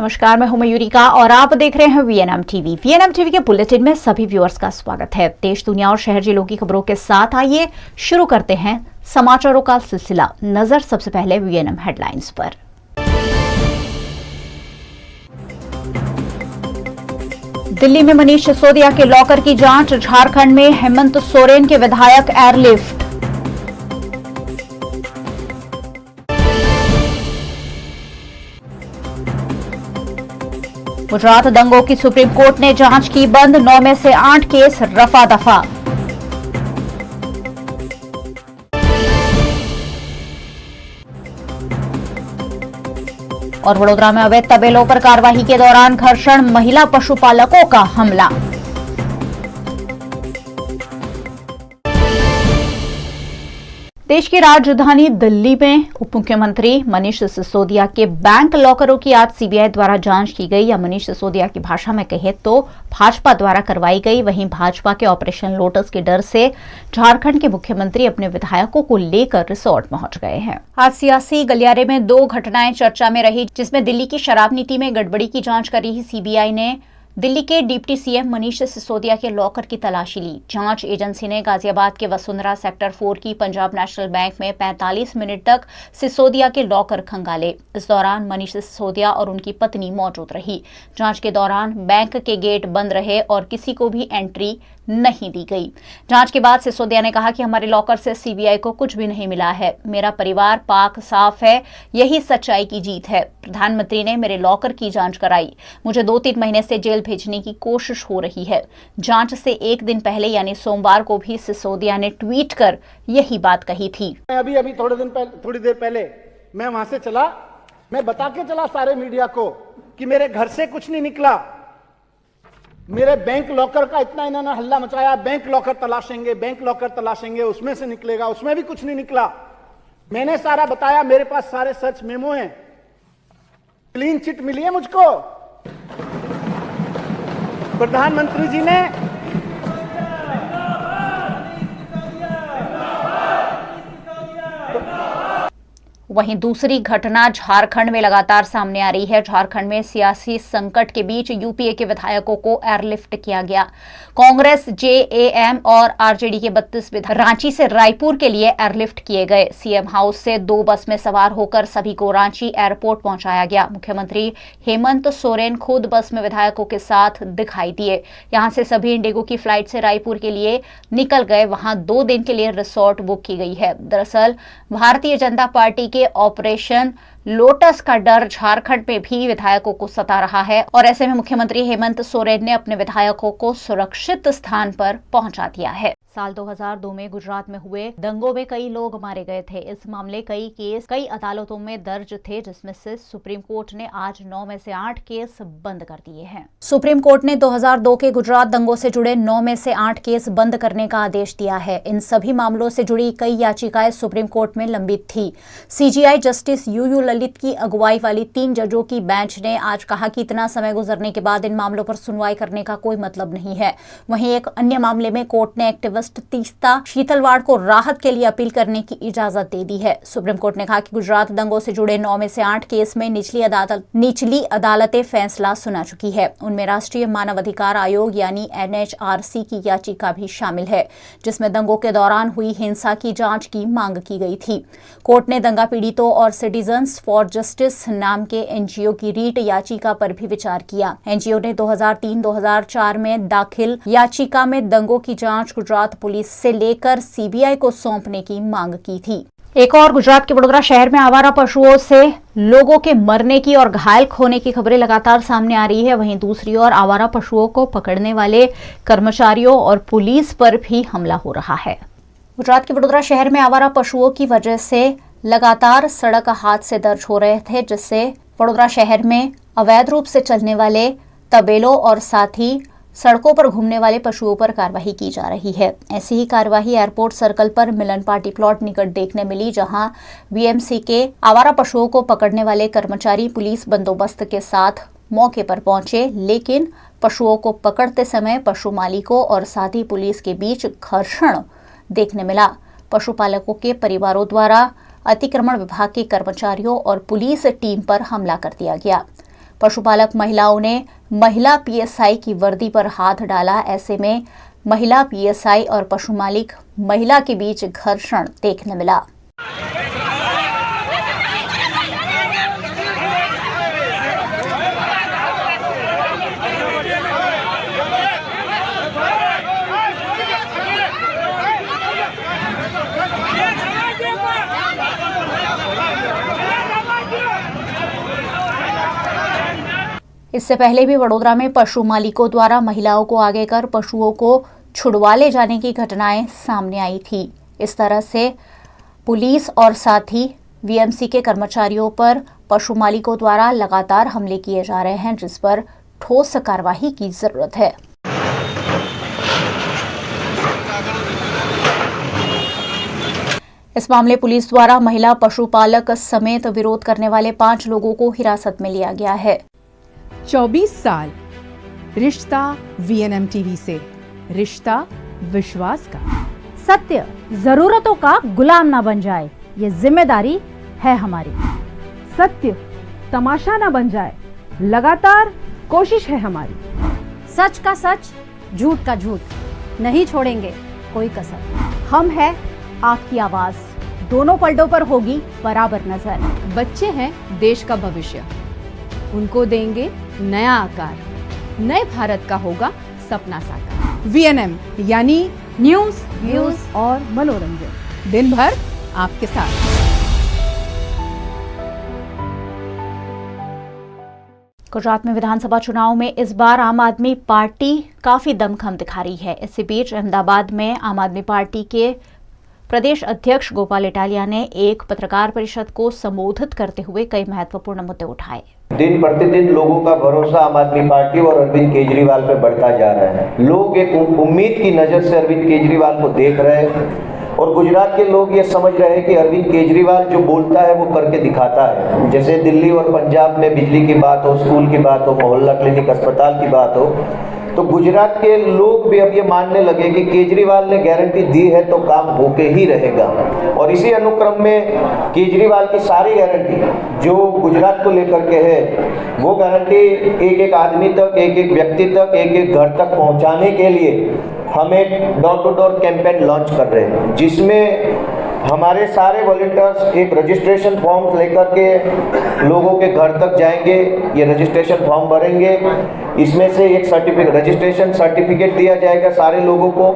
नमस्कार, मैं हूं मयूरिका और आप देख रहे हैं वीएनएम टीवी। वीएनएम टीवी के बुलेटिन में सभी व्यूअर्स का स्वागत है। देश, दुनिया और शहर जिलों की खबरों के साथ आइए शुरू करते हैं समाचारों का सिलसिला। नजर सबसे पहले वीएनएम हेडलाइंस पर। दिल्ली में मनीष सिसोदिया के लॉकर की जांच, झारखंड में हेमंत सोरेन के विधायक एयरलिफ्ट। गुजरात दंगों की सुप्रीम कोर्ट ने जांच की बंद, 9 में से 8 केस रफा दफा। और वडोदरा में अवैध तबेलों पर कार्रवाई के दौरान घर्षण, महिला पशुपालकों का हमला। देश की राजधानी दिल्ली में उप मुख्यमंत्री मनीष सिसोदिया के बैंक लॉकरों की आज सीबीआई द्वारा जांच की गई, या मनीष सिसोदिया की भाषा में कहे तो भाजपा द्वारा करवाई गई। वहीं भाजपा के ऑपरेशन लोटस के डर से झारखंड के मुख्यमंत्री अपने विधायकों को लेकर रिसोर्ट पहुंच गए हैं। आज सियासी गलियारे में 2 घटनाएं चर्चा में रही, जिसमें दिल्ली की शराब नीति में गड़बड़ी की जांच कर रही सीबीआई ने दिल्ली के डिप्टी सीएम मनीष सिसोदिया के लॉकर की तलाशी ली। जांच एजेंसी ने गाजियाबाद के वसुंधरा सेक्टर 4 की पंजाब नेशनल बैंक में 45 मिनट तक सिसोदिया के लॉकर खंगाले। इस दौरान मनीष सिसोदिया और उनकी पत्नी मौजूद रही। जांच के दौरान बैंक के गेट बंद रहे और किसी को भी एंट्री नहीं दी गई। जांच के बाद सिसोदिया ने कहा कि हमारे लॉकर से सीबीआई को कुछ भी नहीं मिला है, मेरा परिवार पाक साफ है, यही सच्चाई की जीत है। प्रधानमंत्री ने मेरे लॉकर की जांच कराई, मुझे 2-3 महीने से जेल भेजने की कोशिश हो रही है। जांच से 1 दिन पहले यानी सोमवार को भी सिसोदिया ने ट्वीट कर यही बात कही थी। अभी थोड़ी देर पहले मैं वहां से चला, मैं बता के चला सारे मीडिया को कि मेरे घर से कुछ नहीं निकला। मेरे बैंक लॉकर का इतना इन्होंने हल्ला मचाया, बैंक लॉकर तलाशेंगे, उसमें से निकलेगा, उसमें भी कुछ नहीं निकला। मैंने सारा बताया, मेरे पास सारे सर्च मेमो हैं, क्लीन चिट मिली है मुझको। प्रधानमंत्री जी ने वहीं दूसरी घटना झारखंड में लगातार सामने आ रही है। झारखंड में सियासी संकट के बीच यूपीए के विधायकों को एयरलिफ्ट किया गया। कांग्रेस, जेएएम और आरजेडी के 32 विधायक रांची से रायपुर के लिए एयरलिफ्ट किए गए। सीएम हाउस से 2 बस में सवार होकर सभी को रांची एयरपोर्ट पहुंचाया गया। मुख्यमंत्री हेमंत सोरेन खुद बस में विधायकों के साथ दिखाई दिए। यहां से सभी इंडिगो की फ्लाइट से रायपुर के लिए निकल गए। वहां 2 दिन के लिए रिसोर्ट बुक की गई है। दरअसल भारतीय जनता पार्टी के ऑपरेशन लोटस का डर झारखंड में भी विधायकों को सता रहा है और ऐसे में मुख्यमंत्री हेमंत सोरेन ने अपने विधायकों को सुरक्षित स्थान पर पहुंचा दिया है। साल 2002 में गुजरात में हुए दंगों में कई लोग मारे गए थे। इस मामले कई केस कई अदालतों में दर्ज थे, जिसमें से सुप्रीम कोर्ट ने आज 9 में से 8 केस बंद कर दिए हैं। सुप्रीम कोर्ट ने 2002 के गुजरात दंगों से जुड़े 9 में से 8 केस बंद करने का आदेश दिया है। इन सभी मामलों से जुड़ी कई याचिकाएं सुप्रीम कोर्ट में लंबित थी। सीजीआई जस्टिस यूयू ललित की अगुवाई वाली 3 जजों की बेंच ने आज कहा कि इतना समय गुजरने के बाद इन मामलों पर सुनवाई करने का कोई मतलब नहीं है। वहीं एक अन्य मामले में कोर्ट ने एक्टिविस्ट तीस्ता शीतलवाड़ को राहत के लिए अपील करने की इजाजत दे दी है। सुप्रीम कोर्ट ने कहा कि गुजरात दंगों से जुड़े 9 में से 8 केस में निचली अदालतें फैसला सुना चुकी है। उनमें राष्ट्रीय मानवाधिकार आयोग यानी एनएचआरसी की याचिका भी शामिल है, जिसमें दंगों के दौरान हुई हिंसा की जांच की मांग की गई थी। कोर्ट ने दंगा पीड़ितों और सिटीजन्स फॉर जस्टिस नाम के एनजीओ की रीट याचिका पर भी विचार किया। एनजीओ ने 2003-2004 में दाखिल याचिका में दंगों की जांच गुजरात पुलिस से लेकर सीबीआई को सौंपने की मांग की थी। एक और गुजरात के वडोदरा शहर में आवारा पशुओं से लोगों के मरने की और घायल होने की खबरें लगातार सामने आ रही है। वहीं दूसरी ओर आवारा पशुओं को पकड़ने वाले कर्मचारियों और पुलिस पर भी हमला हो रहा है। गुजरात के वडोदरा शहर में आवारा पशुओं की वजह से लगातार सड़क हादसे दर्ज हो रहे थे, जिससे वडोदरा शहर में अवैध रूप से चलने वाले तबेलों और साथ ही सड़कों पर घूमने वाले पशुओं पर कार्रवाई की जा रही है। ऐसी ही कार्रवाई एयरपोर्ट सर्कल पर मिलन पार्टी प्लॉट निकट देखने मिली, जहां बीएमसी के आवारा पशुओं को पकड़ने वाले कर्मचारी पुलिस बंदोबस्त के साथ मौके पर पहुंचे, लेकिन पशुओं को पकड़ते समय पशु मालिकों और साथ ही पुलिस के बीच घर्षण देखने मिला। पशुपालकों के परिवारों द्वारा अतिक्रमण विभाग के कर्मचारियों और पुलिस टीम पर हमला कर दिया गया। पशुपालक महिलाओं ने महिला पीएसआई की वर्दी पर हाथ डाला। ऐसे में महिला पीएसआई और पशु मालिक महिला के बीच घर्षण देखने मिला। इससे पहले भी वडोदरा में पशु मालिकों द्वारा महिलाओं को आगे कर पशुओं को छुड़वा ले जाने की घटनाएं सामने आई थी। इस तरह से पुलिस और साथ ही वीएमसी के कर्मचारियों पर पशु मालिकों द्वारा लगातार हमले किए जा रहे हैं, जिस पर ठोस कार्रवाई की जरूरत है। इस मामले पुलिस द्वारा महिला पशुपालक समेत विरोध करने वाले 5 लोगों को हिरासत में लिया गया है। 24 साल रिश्ता वीएनएम टीवी से, रिश्ता विश्वास का। सत्य जरूरतों का गुलाम ना बन जाए, ये जिम्मेदारी है हमारी। सत्य तमाशा ना बन जाए, लगातार कोशिश है हमारी। सच का सच, झूठ का झूठ, नहीं छोड़ेंगे कोई कसर। हम है आपकी आवाज, दोनों पलटों पर होगी बराबर नजर। बच्चे हैं देश का भविष्य, उनको देंगे नया आकार, नए भारत का होगा सपना साकार। वीएनएम यानी न्यूज, व्यूज और मनोरंजन, दिन भर आपके साथ। गुजरात में विधानसभा चुनाव में इस बार आम आदमी पार्टी काफी दमखम दिखा रही है। इसी बीच अहमदाबाद में आम आदमी पार्टी के प्रदेश अध्यक्ष गोपाल इटालिया ने एक पत्रकार परिषद को संबोधित करते हुए कई महत्वपूर्ण मुद्दे उठाए। दिन प्रतिदिन लोगों का भरोसा आम आदमी पार्टी और अरविंद केजरीवाल पर बढ़ता जा रहा है। लोग एक उम्मीद की नजर से अरविंद केजरीवाल को देख रहे हैं और गुजरात के लोग ये समझ रहे हैं कि अरविंद केजरीवाल जो बोलता है वो करके दिखाता है। जैसे दिल्ली और पंजाब में बिजली की बात हो, स्कूल की बात हो, मोहल्ला क्लिनिक अस्पताल की बात हो, तो गुजरात के लोग भी अब ये मानने लगे कि केजरीवाल ने गारंटी दी है तो काम होके ही रहेगा। और इसी अनुक्रम में केजरीवाल की सारी गारंटी जो गुजरात को लेकर के है, वो गारंटी एक एक आदमी तक, एक एक व्यक्ति तक, एक एक घर तक पहुंचाने के लिए हम एक door to door campaign launch कर रहे हैं, जिसमें हमारे सारे वॉलंटियर्स एक रजिस्ट्रेशन फॉर्म लेकर के लोगों के घर तक जाएंगे। ये रजिस्ट्रेशन फॉर्म भरेंगे, इसमें से एक सर्टिफिकेट, रजिस्ट्रेशन सर्टिफिकेट दिया जाएगा सारे लोगों को,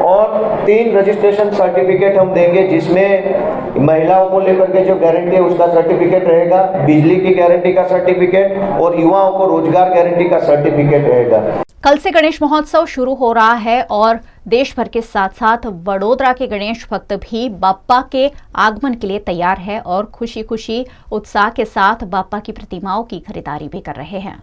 और 3 रजिस्ट्रेशन सर्टिफिकेट हम देंगे, जिसमें महिलाओं को लेकर के जो गारंटी है उसका सर्टिफिकेट रहेगा, बिजली की गारंटी का सर्टिफिकेट और युवाओं को रोजगार गारंटी का सर्टिफिकेट रहेगा। कल से गणेश महोत्सव शुरू हो रहा है और देश भर के साथ साथ वडोदरा के गणेश भक्त भी बाप्पा के आगमन के लिए तैयार है और खुशी खुशी उत्साह के साथ बाप्पा की प्रतिमाओं की खरीदारी भी कर रहे हैं।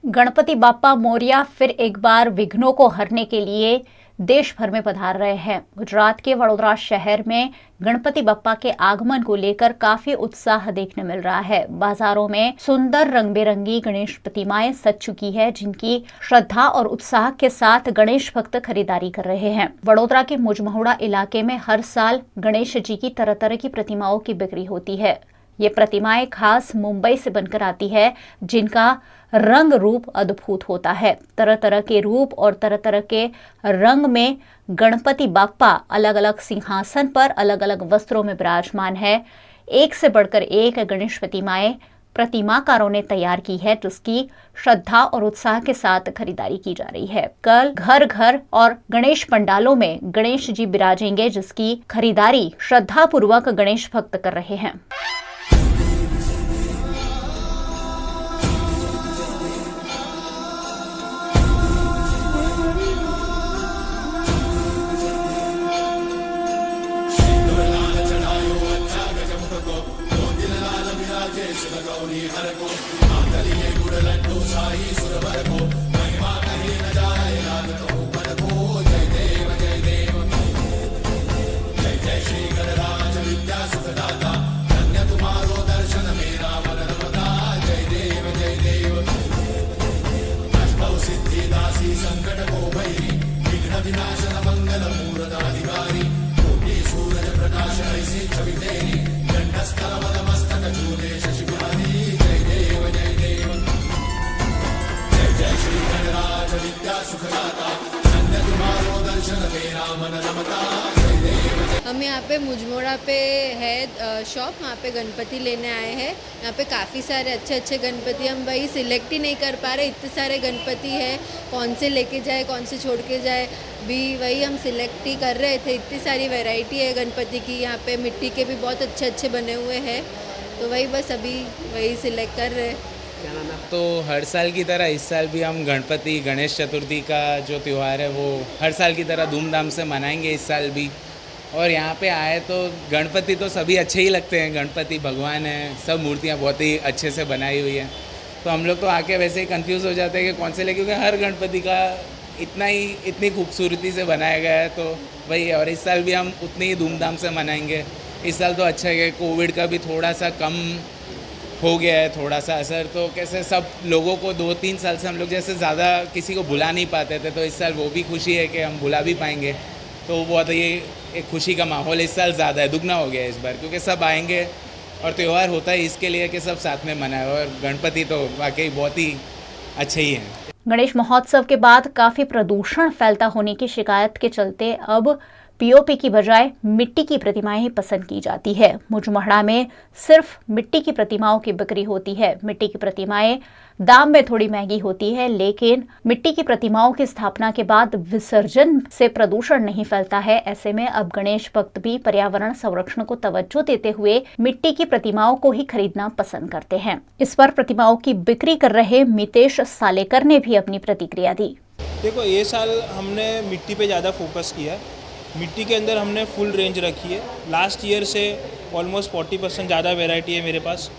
गणपति बाप्पा मोरया फिर एक बार विघ्नों को हरने के लिए देश भर में पधार रहे हैं। गुजरात के वडोदरा शहर में गणपति बप्पा के आगमन को लेकर काफी उत्साह देखने मिल रहा है। बाजारों में सुंदर रंग बिरंगी गणेश प्रतिमाएं सज चुकी है, जिनकी श्रद्धा और उत्साह के साथ गणेश भक्त खरीदारी कर रहे हैं। वडोदरा के मुजमहुड़ा इलाके में हर साल गणेश जी की तरह तरह की प्रतिमाओं की बिक्री होती है। ये प्रतिमाएं खास मुंबई से बनकर आती है, जिनका रंग रूप अद्भुत होता है। तरह तरह के रूप और तरह तरह के रंग में गणपति बाप्पा अलग अलग सिंहासन पर अलग अलग वस्त्रों में विराजमान है। एक से बढ़कर एक गणेश प्रतिमाएं प्रतिमाकारों ने तैयार की है, जिसकी श्रद्धा और उत्साह के साथ खरीदारी की जा रही है। कल घर घर और गणेश पंडालों में गणेश जी विराजेंगे, जिसकी खरीदारी श्रद्धा पूर्वक गणेश भक्त कर रहे हैं। हम यहाँ पे मुजमोड़ा पे है शॉप, वहाँ पे गणपति लेने आए हैं। यहाँ पे काफ़ी सारे अच्छे अच्छे गणपति, हम वही सिलेक्ट ही नहीं कर पा रहे, इतने सारे गणपति है, कौन से लेके जाए कौन से छोड़ के जाए, भी वही हम सिलेक्ट ही कर रहे थे। इतनी सारी वैरायटी है गणपति की, यहाँ पे मिट्टी के भी बहुत अच्छे अच्छे बने हुए हैं, तो वही बस अभी वही सिलेक्ट कर रहे हैं। तो हर साल की तरह इस साल भी हम गणपति गणेश चतुर्थी का जो त्यौहार है वो हर साल की तरह धूमधाम से मनाएंगे इस साल भी। और यहाँ पे आए तो गणपति तो सभी अच्छे ही लगते हैं, गणपति भगवान हैं, सब मूर्तियाँ बहुत ही अच्छे से बनाई हुई हैं, तो हम लोग तो आके वैसे ही कंफ्यूज हो जाते हैं कि कौन से ले, क्योंकि हर गणपति का इतनी खूबसूरती से बनाया गया है, तो वही। और इस साल भी हम उतनी ही धूमधाम से मनाएंगे। इस साल तो अच्छा है, कोविड का भी थोड़ा सा कम हो गया है थोड़ा सा असर, तो कैसे सब लोगों को 2-3 साल से हम लोग जैसे ज़्यादा किसी को बुला नहीं पाते थे, तो इस साल वो भी खुशी है कि हम बुला भी पाएंगे, तो बहुत ये एक खुशी का माहौल इस साल ज़्यादा है, दुगना हो गया है इस बार, क्योंकि सब आएंगे और त्यौहार होता है इसके लिए कि सब साथ में मनाए, और गणपति तो वाकई बहुत ही अच्छे ही हैं। गणेश महोत्सव के बाद काफी प्रदूषण फैलता होने की शिकायत के चलते अब पीओपी की बजाय मिट्टी की प्रतिमाएं ही पसंद की जाती है। मुजमहड़ा में सिर्फ मिट्टी की प्रतिमाओं की बिक्री होती है। मिट्टी की प्रतिमाएं दाम में थोड़ी महंगी होती है, लेकिन मिट्टी की प्रतिमाओं की स्थापना के बाद विसर्जन से प्रदूषण नहीं फैलता है। ऐसे में अब गणेश भक्त भी पर्यावरण संरक्षण को तवज्जो देते हुए मिट्टी की प्रतिमाओं को ही खरीदना पसंद करते हैं। इस पर प्रतिमाओं की बिक्री कर रहे मितेश सालेकर ने भी अपनी प्रतिक्रिया दी। देखो, ये साल हमने मिट्टी पे ज़्यादा फोकस किया। मिट्टी के अंदर हमने फुल रेंज रखी है। लास्ट ईयर से ऑलमोस्ट 40% ज़्यादा वैरायटी है मेरे पास,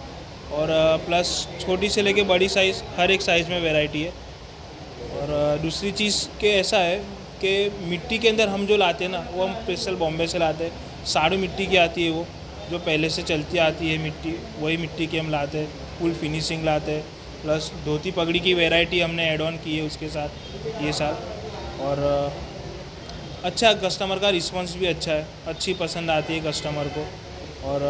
और प्लस छोटी से लेके बड़ी साइज़ हर एक साइज़ में वैरायटी है। और दूसरी चीज़ के ऐसा है कि मिट्टी के अंदर हम जो लाते हैं ना, वो हम स्पेशल बॉम्बे से लाते हैं। साड़ू मिट्टी की आती है, वो जो पहले से चलती आती है मिट्टी, वही मिट्टी की हम लाते हैं। फुल फिनिशिंग लाते हैं, प्लस धोती पगड़ी की वैरायटी हमने ऐड ऑन की है उसके साथ ये साल। और अच्छा, कस्टमर का रिस्पांस भी अच्छा है, अच्छी पसंद आती है कस्टमर को। और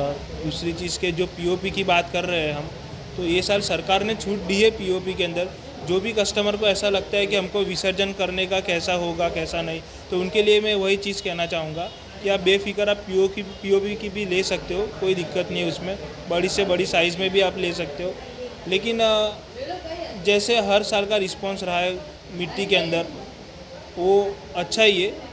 दूसरी चीज़ के जो पीओपी की बात कर रहे हैं हम, तो ये साल सरकार ने छूट दी है पीओपी के अंदर। जो भी कस्टमर को ऐसा लगता है कि हमको विसर्जन करने का कैसा होगा कैसा नहीं, तो उनके लिए मैं वही चीज़ कहना चाहूँगा कि आप बेफिक्र आप पीओपी की भी ले सकते हो, कोई दिक्कत नहीं है उसमें। बड़ी से बड़ी साइज़ में भी आप ले सकते हो, लेकिन जैसे हर साल का रिस्पॉन्स रहा है मिट्टी के अंदर, वो अच्छा ही है।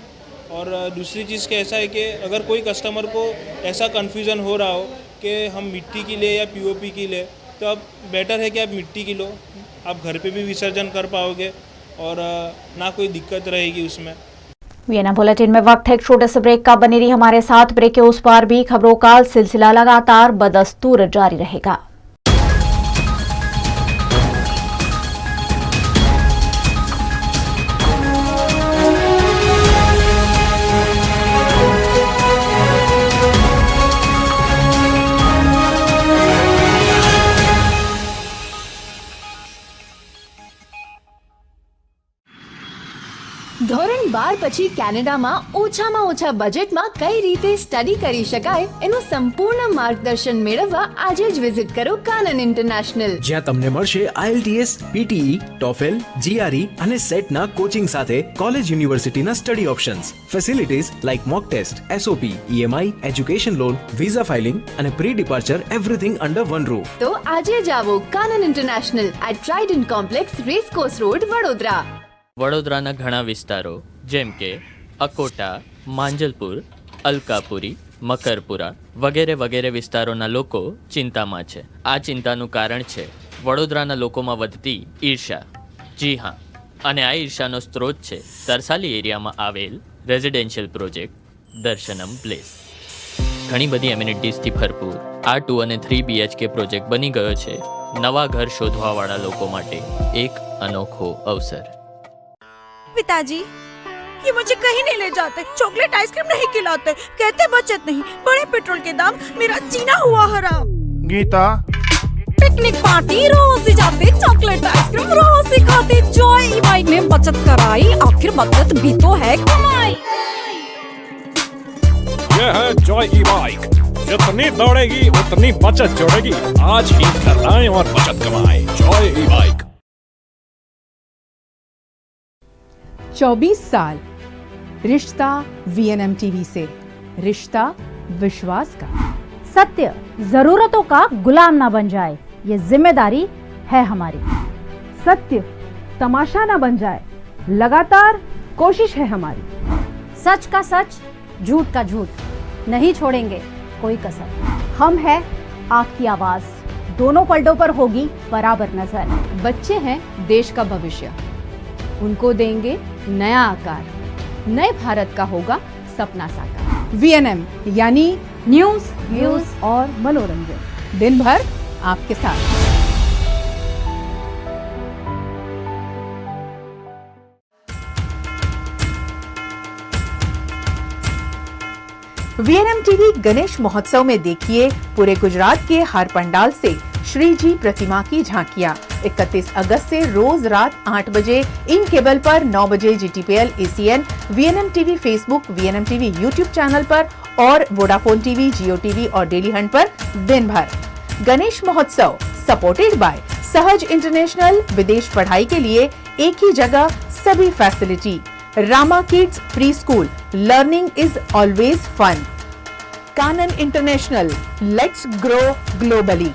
और दूसरी चीज़ के ऐसा है कि अगर कोई कस्टमर को ऐसा कन्फ्यूज़न हो रहा हो कि हम मिट्टी की ले या पीओपी की ले, तो अब बेटर है कि आप मिट्टी की लो। आप घर पे भी विसर्जन कर पाओगे और ना कोई दिक्कत रहेगी उसमें। वीएनए बुलेटिन में वक्त है एक छोटे से ब्रेक का। बनी रही हमारे साथ। ब्रेक के उस पार भी खबरों का सिलसिला लगातार बदस्तूर जारी रहेगा। ધોરણ 12 પછી કેનેડામાં ઓછામાં ઓછા બજેટમાં કઈ રીતે સ્ટડી કરી શકાય એનું સંપૂર્ણ માર્ગદર્શન મેળવવા આજે જ વિઝિટ કરો કાનન ઇન્ટરનેશનલ, જ્યાં તમને મળશે IELTS, PTE, TOEFL, GRE અને સેટના કોચિંગ સાથે કોલેજ યુનિવર્સિટીના study options, facilities like mock test, SOP, EMI, education loan, visa filing અને pre departure everything under one roof. તો આજે જ આવો Kanan international at trident complex, racecourse road, Vadodara. વડોદરાના ઘણા વિસ્તારો જેમ કે અકોટા, માંજલપુર, અલકાપુરી, મકરપુરા વગેરે વગેરે વિસ્તારોના લોકો ચિંતામાં છે. આ ચિંતાનું કારણ છે વડોદરાના લોકોમાં વધતી ઈર્ષા. જી હા, અને આ ઈર્ષાનો સ્ત્રોત છે તરસાલી એરિયામાં આવેલ રેઝિડેન્શિયલ પ્રોજેક્ટ દર્શનમ પ્લેસ. ઘણી બધી એમ્યુનિટીઝથી ભરપૂર આ 2 અને 3 BHK પ્રોજેક્ટ બની ગયો છે નવા ઘર શોધવાવાળા લોકો માટે એક અનોખો અવસર. पिताजी, ये मुझे कहीं नहीं ले जाते, चॉकलेट आइसक्रीम नहीं खिलाते, कहते बचत नहीं, बड़े पेट्रोल के दाम, मेरा जीना हुआ हराम. गीता, पिकनिक पार्टी रोज ही जाते, चॉकलेट आइसक्रीम रोज ही खाते, जॉय ई बाइक में बचत कराई, आखिर बचत भी तो है कमाई. यह है जॉय ई बाइक, जितनी दौड़ेगी उतनी बचत जोड़ेगी. आज ही घर आए और बचत कमाए. जॉय ई बाइक. 24 साल रिश्ता वीएनएम टीवी से, रिश्ता विश्वास का। सत्य जरूरतों का गुलाम ना बन जाए, ये जिम्मेदारी है हमारी। सत्य तमाशा ना बन जाए, लगातार कोशिश है हमारी। सच का सच, झूठ का झूठ, नहीं छोड़ेंगे कोई कसर। हम है आपकी आवाज, दोनों पलटों पर होगी बराबर नजर। बच्चे हैं देश का भविष्य, उनको देंगे नया आकार, नए भारत का होगा सपना साकार। वीएनएम यानी न्यूज, व्यूज और मनोरंजन, दिन भर आपके साथ। वीएनएम टीवी गणेश महोत्सव में देखिए पूरे गुजरात के हर पंडाल से श्री जी प्रतिमा की झांकियां। 31 अगस्त से रोज रात 8 बजे इन केबल पर, 9 बजे GTPL, ACN, VNM TV Facebook, VNM TV YouTube channel पर और वोडाफोन टीवी, जियो टीवी और डेली हंट पर दिन भर। गणेश महोत्सव सपोर्टेड बाय सहज इंटरनेशनल, विदेश पढ़ाई के लिए एक ही जगह सभी facility. Rama kids pre school, learning is always fun. Kanan international, let's grow globally.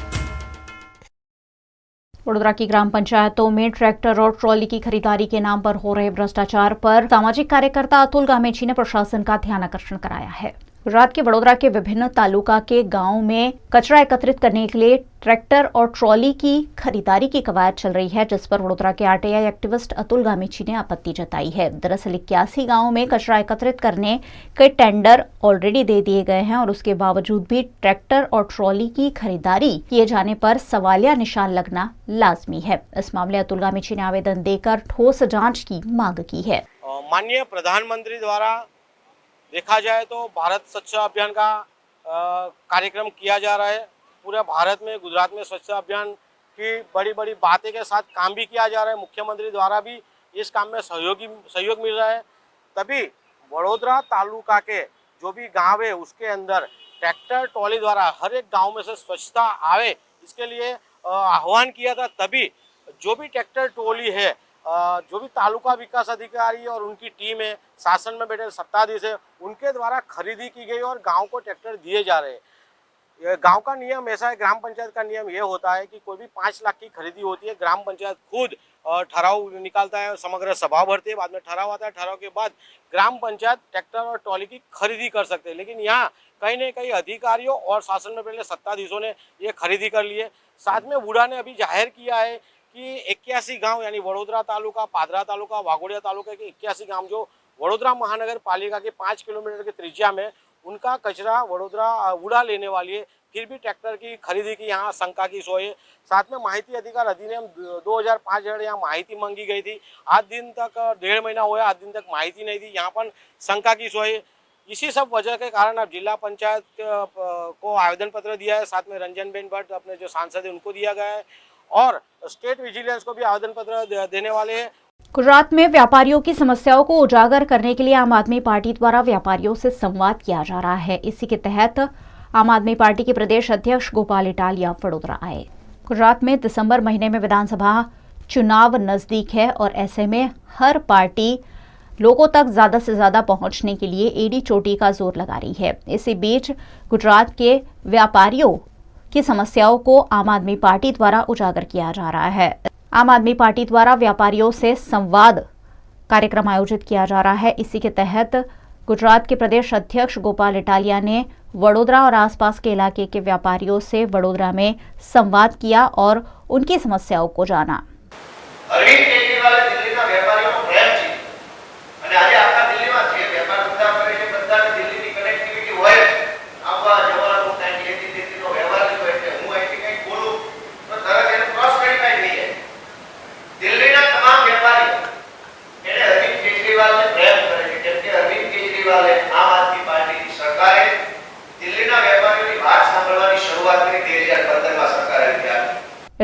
Vadodara की ग्राम पंचायतों में ट्रैक्टर और ट्रॉली की खरीदारी के नाम पर हो रहे भ्रष्टाचार पर सामाजिक कार्यकर्ता अतुल गामेची ने प्रशासन का ध्यान आकर्षण कराया है। गुजरात के वडोदरा के विभिन्न तालुका के गांव में कचरा एकत्रित करने के लिए ट्रैक्टर और ट्रॉली की खरीदारी की कवायद चल रही है, जिस पर वडोदरा के आरटीआई एक्टिविस्ट अतुल गामेची ने आपत्ति जताई है। दरअसल 81 गांवों में कचरा एकत्रित करने के टेंडर ऑलरेडी दे दिए गए हैं और उसके बावजूद भी ट्रैक्टर और ट्रॉली की खरीदारी किए जाने पर सवालिया निशान लगना लाजमी है। इस मामले अतुल गामेची ने आवेदन देकर ठोस जाँच की मांग की है। माननीय प्रधानमंत्री द्वारा देखा जाए तो भारत स्वच्छ अभियान का कार्यक्रम किया जा रहा है। पूरे भारत में, गुजरात में स्वच्छ अभियान की बड़ी बड़ी बातें के साथ काम भी किया जा रहा है। मुख्यमंत्री द्वारा भी इस काम में सहयोग मिल रहा है। तभी वडोदरा तालुका के जो भी गांव है उसके अंदर ट्रैक्टर ट्रॉली द्वारा हर एक गांव में से स्वच्छता आवे, इसके लिए आह्वान किया था। तभी जो भी ट्रैक्टर ट्रॉली है, जो भी तालुका विकास अधिकारी और उनकी टीम है, शासन में बैठे सत्ताधीश है, उनके द्वारा खरीदी की गई और गांव को ट्रैक्टर दिए जा रहे हैं। गांव का नियम ऐसा है, ग्राम पंचायत का नियम ये होता है कि कोई भी 5 लाख की खरीदी होती है, ग्राम पंचायत खुद ठहराव निकालता है, समग्र सभा भरती है, बाद में ठहराव आता है। ठहराव के बाद ग्राम पंचायत ट्रैक्टर और ट्रॉली की खरीदी कर सकते हैं। लेकिन यहाँ कहीं न कहीं अधिकारियों और शासन में बैठे सत्ताधीशों ने ये खरीदी कर ली है। साथ में वुडा ने अभी जाहिर किया है कि 81 गांव यानी वडोदरा तालुका, पादरा तालुका, वाघोडिया तालुका के 81 गांव जो वडोदरा महानगर पालिका के 5 किलोमीटर की त्रिज्या में, उनका कचरा वुडा लेने वाली है। फिर भी ट्रैक्टर की खरीदी की यहाँ शंका की सोय है। साथ में माहिती अधिकार अधिनियम 2005 यहाँ माहिती मांगी गई थी। आज दिन तक 1.5 महीना हुआ, आज दिन तक माहिती नहीं दी, यहाँ पर शंका की सोय है। इसी सब वजह के कारण अब जिला पंचायत को आवेदन पत्र दिया है। साथ में रंजन बेन भट्ट अपने जो सांसद है उनको दिया गया है और स्टेट विजिलेंस को भी आवेदन पत्र देने वाले हैं। गुजरात में व्यापारियों की समस्याओं को उजागर करने के लिए आम आदमी पार्टी द्वारा व्यापारियों से संवाद किया जा रहा है। इसी के तहत आम आदमी पार्टी के प्रदेश अध्यक्ष गोपाल इटालिया वडोदरा आए। गुजरात में दिसंबर महीने में विधानसभा चुनाव नजदीक है और ऐसे में हर पार्टी लोगों तक ज्यादा से ज्यादा पहुंचने के लिए एड़ी चोटी का जोर लगा रही है। इसी बीच गुजरात के व्यापारियों की समस्याओं को आम आदमी पार्टी द्वारा उजागर किया जा रहा है। आम आदमी पार्टी द्वारा व्यापारियों से संवाद कार्यक्रम आयोजित किया जा रहा है। इसी के तहत गुजरात के प्रदेश अध्यक्ष गोपाल इटालिया ने वडोदरा और आसपास के इलाके के व्यापारियों से वडोदरा में संवाद किया और उनकी समस्याओं को जाना। अरविंद केजरीवाल दिल्लीના વેપારીઓનો પ્રેમ છે અને આજે આખા દિલ્હીમાં છે વેપાર ધંધા કરે છે, બધાને દિલ્હીની કનેક્ટિવિટી હોય, આવવા જવાનું કાંઈ લેતી દેતીનો વ્યવહાર લીધો એટલે હું અહીંથી કંઈક બોલું તો તરત એને ક્રોસ વેરીફાઈ થઈ જાય। દિલ્હીના તમામ વેપારીઓ એને અરવિંદ કેજરીવાલને પ્રેમ કરે છે, કેમ કે અરવિંદ કેજરીવાલે આમ આદમી પાર્ટીની સરકારે દિલ્હીના વેપારીઓની વાત સાંભળવાની શરૂઆત કરી 2015માં સરકારે હતી।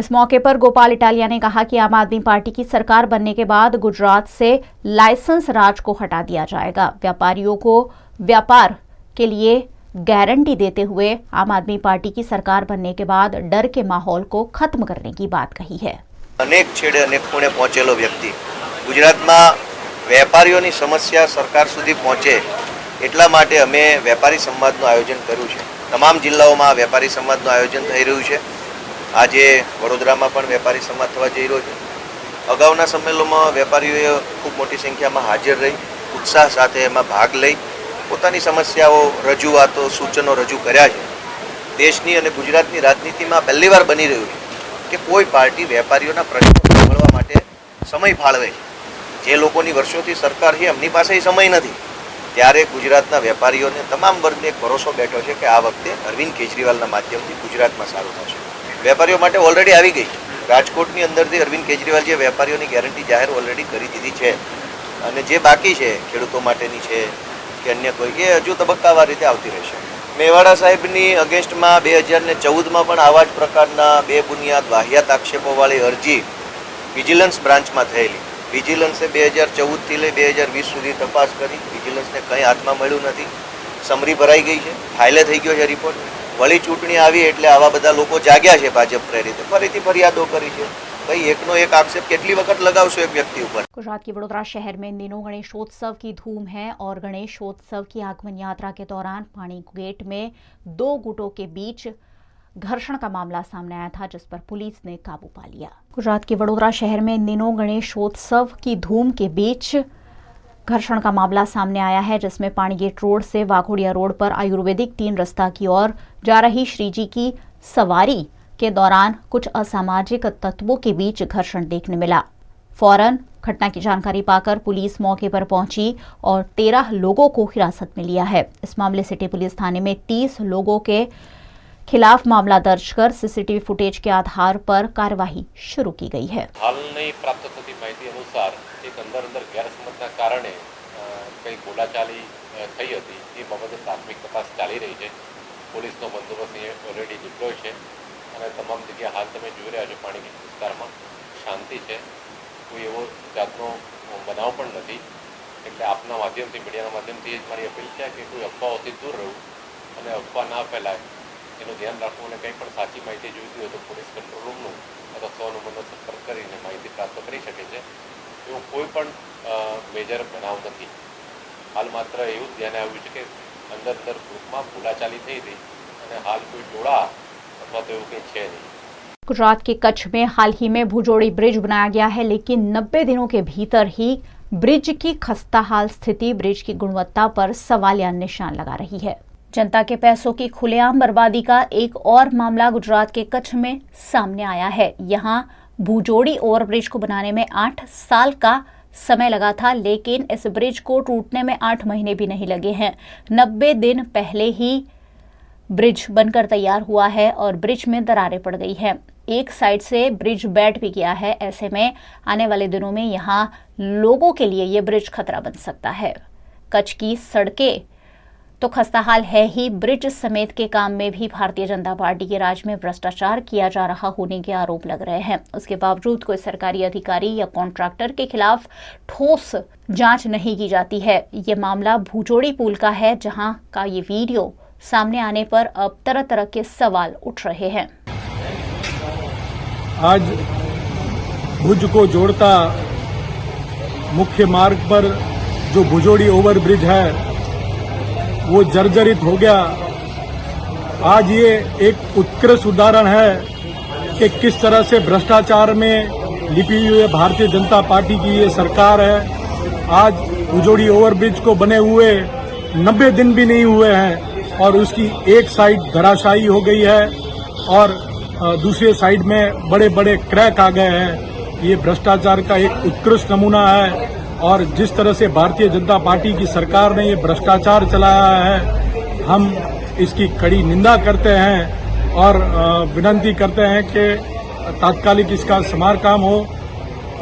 इस मौके पर गोपाल इटालिया ने कहा कि आम आदमी पार्टी की सरकार बनने के बाद गुजरात से लाइसेंस राज को हटा दिया जाएगा। व्यापारियों को व्यापार के लिए गारंटी देते हुए आम आदमी पार्टी की सरकार बनने के बाद डर के माहौल को खत्म करने की बात कही है। अनेक छेड़े अनेक कोणे पहुंचेलो व्यक्ति गुजरात में વેપારીઓની સમસ્યા સરકાર સુધી પહોંચે એટલા માટે અમે વેપારી સંવાદનું આયોજન કર્યું છે. તમામ જિલ્લાઓમાં વેપારી સંવાદનું આયોજન થઈ રહ્યું છે. આજે વડોદરામાં પણ વેપારી સંવાદ થવા જઈ રહ્યો છે. અગાઉના સંમેલનોમાં વેપારીઓએ ખૂબ મોટી સંખ્યામાં હાજર રહી ઉત્સાહ સાથે એમાં ભાગ લઈ પોતાની સમસ્યાઓ, રજૂઆતો, સૂચનો રજૂ કર્યા છે. દેશની અને ગુજરાતની રાજનીતિમાં પહેલીવાર બની રહ્યું છે કે કોઈ પાર્ટી વેપારીઓના પ્રશ્નો સાંભળવા માટે સમય ફાળવે છે. જે લોકોની વર્ષોથી સરકાર છે એમની પાસે સમય નથી. ત્યારે ગુજરાતના વેપારીઓને તમામ વર્ગને એક ભરોસો બેઠો છે કે આ વખતે અરવિંદ કેજરીવાલના માધ્યમથી ગુજરાતમાં સારું થશે. વેપારીઓ માટે ઓલરેડી આવી ગઈ છે. રાજકોટની અંદરથી અરવિંદ કેજરીવાલજીએ વેપારીઓની ગેરંટી જાહેર ઓલરેડી કરી દીધી છે અને જે બાકી છે ખેડૂતો માટેની છે કે અન્ય કોઈ, એ હજુ તબક્કાવાર રીતે આવતી રહેશે. મેવાડા સાહેબની અગેન્સ્ટમાં 2014માં પણ આવા જ પ્રકારના બેબુનિયાદ વાહિયાત આક્ષેપોવાળી અરજી વિજિલન્સ બ્રાન્ચમાં થયેલી. વિજિલન્સે 2014થી લઈ 2020 સુધી તપાસ કરી. વિજિલન્સને કંઈ હાથમાં મળ્યું નથી. સમરી ભરાઈ ગઈ છે, ફાઇલે થઈ ગયો છે રિપોર્ટ. વળી ચૂંટણી આવી એટલે આવા બધા લોકો જાગ્યા છે ભાજપ પ્રેરિત, ફરીથી ફરિયાદો કરી છે. भाई एक नो एक आक्षेप કેટલી वक्त लगाओ एक व्यक्ति ऊपर। गुजरात के वडोदरा शहर में इन दिनों गणेशोत्सव की धूम है और गणेशोत्सव की आगमन यात्रा के दौरान पानी गेट में 2 गुटों के बीच घर्षण का मामला सामने आया था, जिस पर पुलिस ने काबू पा लिया। गुजरात के वडोदरा शहर में इन दिनों गणेशोत्सव की धूम के बीच घर्षण का मामला सामने आया है, जिसमें पानीगेट रोड से वाघोड़िया रोड पर आयुर्वेदिक 3 रस्ता की ओर जा रही श्रीजी की सवारी के दौरान कुछ असामाजिक तत्वों के बीच घर्षण देखने मिला। फौरन घटना की जानकारी पाकर पुलिस मौके पर पहुंची और 13 लोगों को हिरासत में लिया है। इस मामले सिटी पुलिस थाने में 30 लोगों के खिलाफ मामला दर्ज कर सीसीटीवी फुटेज के आधार पर कार्यवाही शुरू की गई है। हालની પ્રાપ્ત થતી માહિતી અનુસાર એક અંદર ગેરસમજના કારણે કઈ બોલાચાલી થઈ હતી, એ બાબતે પ્રાથમિક તપાસ ચાલી રહી છે। પોલીસનો બંદોબસ્ત ઓલરેડી ડિપ્લોય છે અને તમામ જગ્યાએ હાલ તમે જોઈ રહ્યા છો પાણીગેટ વિસ્તારમાં શાંતિ છે, કોઈ એવો જાતનો બનાવ પણ નથી। એટલે આપના માધ્યમથી, મીડિયાના માધ્યમથી જ મારી અપીલ છે કે કોઈ અફવાઓથી દૂર રહેવું અને અફવા ના ફેલાય એનું ધ્યાન રાખવું અને કંઈ પણ સાચી માહિતી જોઈતી હોય તો પોલીસ કંટ્રોલ રૂમનું અથવા 100 નંબરનો સંપર્ક કરીને માહિતી પ્રાપ્ત કરી શકે છે। એવું કોઈ પણ મેજર બનાવ નથી। હાલ માત્ર એવું જ ધ્યાને આવ્યું છે કે અંદર ગ્રુપમાં બોલાચાલી થઈ હતી અને હાલ કોઈ ટોળા અથવા તો એવું કંઈ છે નહીં। गुजरात के कच्छ में हाल ही में भुजोड़ी ब्रिज बनाया गया है, लेकिन 90 दिनों के भीतर ही ब्रिज की खस्ताहाल स्थिति ब्रिज की गुणवत्ता पर सवालिया निशान लगा रही है। जनता के पैसों की खुलेआम बर्बादी का एक और मामला गुजरात के कच्छ में सामने आया है। यहाँ भुजोड़ी ओवरब्रिज को बनाने में 8 साल का समय लगा था, लेकिन इस ब्रिज को टूटने में 8 महीने भी नहीं लगे हैं। 90 दिन पहले ही ब्रिज बनकर तैयार हुआ है और ब्रिज में दरारें पड़ गई है। एक साइड से ब्रिज बैठ भी गया है। ऐसे में आने वाले दिनों में यहाँ लोगों के लिए ये ब्रिज खतरा बन सकता है। कच्छ की सड़कें तो खस्ताहाल है ही, ब्रिज समेत के काम में भी भारतीय जनता पार्टी के राज में भ्रष्टाचार किया जा रहा होने के आरोप लग रहे हैं। उसके बावजूद कोई सरकारी अधिकारी या कॉन्ट्रैक्टर के खिलाफ ठोस जांच नहीं की जाती है। ये मामला भुजोड़ी पुल का है, जहां का ये वीडियो सामने आने पर अब तरह तरह के सवाल उठ रहे हैं। आज भुज को जोड़ता मुख्य मार्ग पर जो भुजोड़ी ओवरब्रिज है वो जर्जरित हो गया। आज ये एक उत्कृष्ट उदाहरण है कि किस तरह से भ्रष्टाचार में लिपि हुई भारतीय जनता पार्टी की ये सरकार है। आज भुजोड़ी ओवरब्रिज को बने हुए 90 दिन भी नहीं हुए हैं और उसकी एक साइड धराशायी हो गई है और दूसरे साइड में बड़े बड़े क्रैक आ गए हैं। ये भ्रष्टाचार का एक उत्कृष्ट नमूना है और जिस तरह से भारतीय जनता पार्टी की सरकार ने ये भ्रष्टाचार चलाया है, हम इसकी कड़ी निंदा करते हैं और विनती करते हैं कि तात्कालिक इसका समारकाम हो।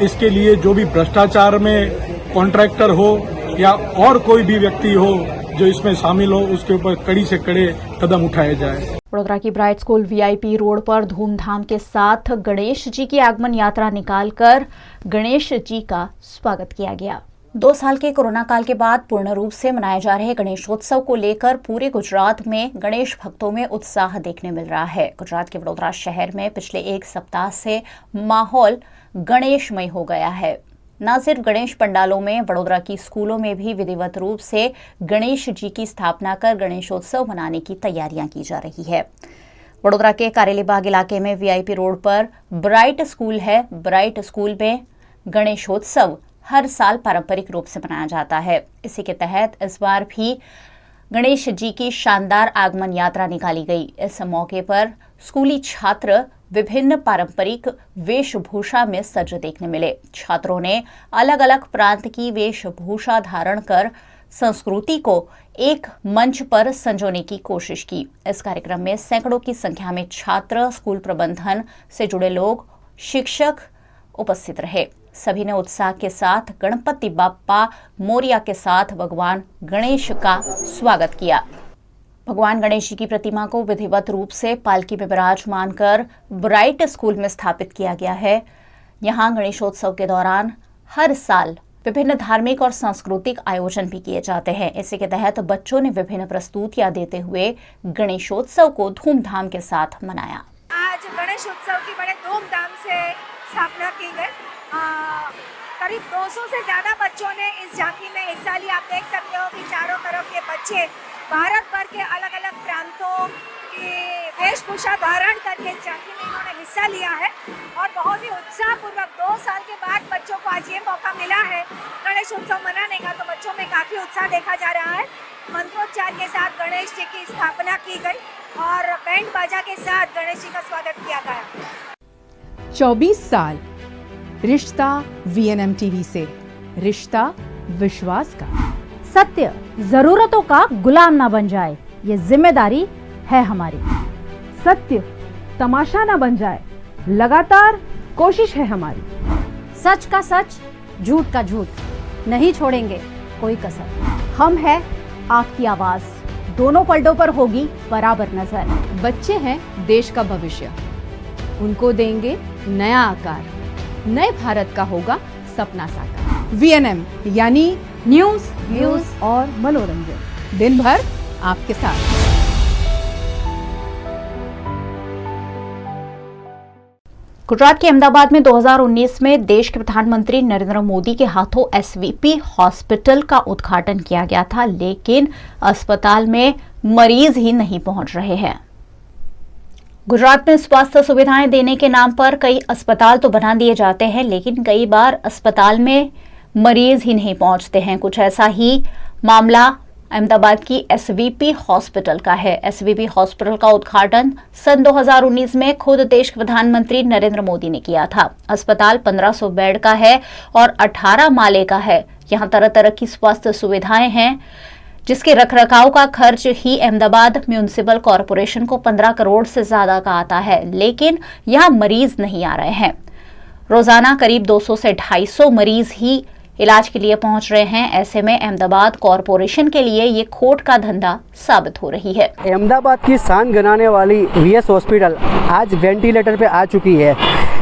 इसके लिए जो भी भ्रष्टाचार में कॉन्ट्रैक्टर हो या और कोई भी व्यक्ति हो जो इसमें शामिल हो, उसके ऊपर कड़ी से कड़े कदम उठाए जाए। वडोदरा की ब्राइट स्कूल वीआईपी रोड पर धूमधाम के साथ गणेश जी की आगमन यात्रा निकालकर गणेश जी का स्वागत किया गया। 2 साल के कोरोना काल के बाद पूर्ण रूप से मनाए जा रहे गणेशोत्सव को लेकर पूरे गुजरात में गणेश भक्तों में उत्साह देखने मिल रहा है। गुजरात के वडोदरा शहर में पिछले 1 सप्ताह से माहौल गणेशमय हो गया है। न सिर्फ गणेश पंडालों में, वडोदरा की स्कूलों में भी विधिवत रूप से गणेश जी की स्थापना कर गणेशोत्सव मनाने की तैयारियां की जा रही है। वडोदरा के कारेलीबाग इलाके में वीआईपी रोड पर ब्राइट स्कूल है। ब्राइट स्कूल में गणेशोत्सव हर साल पारंपरिक रूप से मनाया जाता है। इसी के तहत इस बार भी गणेश जी की शानदार आगमन यात्रा निकाली गई। इस मौके पर स्कूली छात्र विभिन्न पारंपरिक वेशभूषा में सज देखने मिले। छात्रों ने अलग अलग प्रांत की वेशभूषा धारण कर संस्कृति को एक मंच पर संजोने की कोशिश की। इस कार्यक्रम में सैकड़ों की संख्या में छात्र, स्कूल प्रबंधन से जुड़े लोग, शिक्षक उपस्थित रहे। सभी ने उत्साह के साथ गणपति बाप्पा मोरिया के साथ भगवान गणेश का स्वागत किया। भगवान गणेश जी की प्रतिमा को विधिवत रूप से पालकी में विराजमान कर ब्राइट स्कूल में स्थापित किया गया है। यहाँ गणेशोत्सव के दौरान हर साल विभिन्न धार्मिक और सांस्कृतिक आयोजन भी किए जाते हैं। इसी के तहत बच्चों ने विभिन्न प्रस्तुतियां देते हुए गणेशोत्सव को धूमधाम के साथ मनाया। आज गणेशोत्सव की बड़े धूमधाम से स्थापना की गई। करीब 200 से ज्यादा बच्चों ने इस झांकी में हिस्सा लिया। आप देख सकते हो कि चारों तरफ के बच्चे भारत भर के अलग अलग प्रांतों की वेशभूषा धारण करके इस झांकी में इन्होंने हिस्सा लिया है और बहुत ही उत्साहपूर्वक 2 साल के बाद बच्चों को आज ये मौका मिला है गणेश उत्सव मनाने का, तो बच्चों में काफी उत्साह देखा जा रहा है। मंत्रोच्चार के साथ गणेश जी की स्थापना की गई और बैंड बाजा के साथ गणेश जी का स्वागत किया गया। 24 साल रिश्ता VNM टीवी से, रिश्ता विश्वास का। सत्य जरूरतों का गुलाम ना बन जाए, ये जिम्मेदारी है हमारी। सत्य तमाशा ना बन जाए, लगातार कोशिश है हमारी। सच का सच, झूठ का झूठ, नहीं छोड़ेंगे कोई कसर। हम है आपकी आवाज, दोनों पलटों पर होगी बराबर नजर। बच्चे हैं देश का भविष्य, उनको देंगे नया आकार, नए भारत का होगा सपना साकार। VNM यानी न्यूज, व्यूज और मनोरंजन, दिन भर आपके साथ। गुजरात के अहमदाबाद में 2019 में देश के प्रधानमंत्री नरेंद्र मोदी के हाथों SVP हॉस्पिटल का उद्घाटन किया गया था, लेकिन अस्पताल में मरीज ही नहीं पहुंच रहे हैं। गुजरात में स्वास्थ्य सुविधाएं देने के नाम पर कई अस्पताल तो बना दिए जाते हैं, लेकिन कई बार अस्पताल में मरीज ही नहीं पहुंचते हैं। कुछ ऐसा ही मामला अहमदाबाद की SVP हॉस्पिटल का है। SVP हॉस्पिटल का उद्घाटन सन 2019 में खुद देश के प्रधानमंत्री नरेंद्र मोदी ने किया था। अस्पताल 1500 बेड का है और 18 माले का है। यहाँ तरह तरह की स्वास्थ्य सुविधाएं हैं, जिसके रखरखाव का खर्च ही अहमदाबाद म्यूनिसिपल कॉरपोरेशन को 15 करोड़ से ज्यादा का आता है, लेकिन यहाँ मरीज नहीं आ रहे हैं। रोजाना करीब 200 से 250 मरीज ही इलाज के लिए पहुंच रहे हैं। ऐसे में अहमदाबाद कॉरपोरेशन के लिए ये खोट का धंधा साबित हो रही है। अहमदाबाद की शान गनाने वाली VS हॉस्पिटल आज वेंटिलेटर पे आ चुकी है।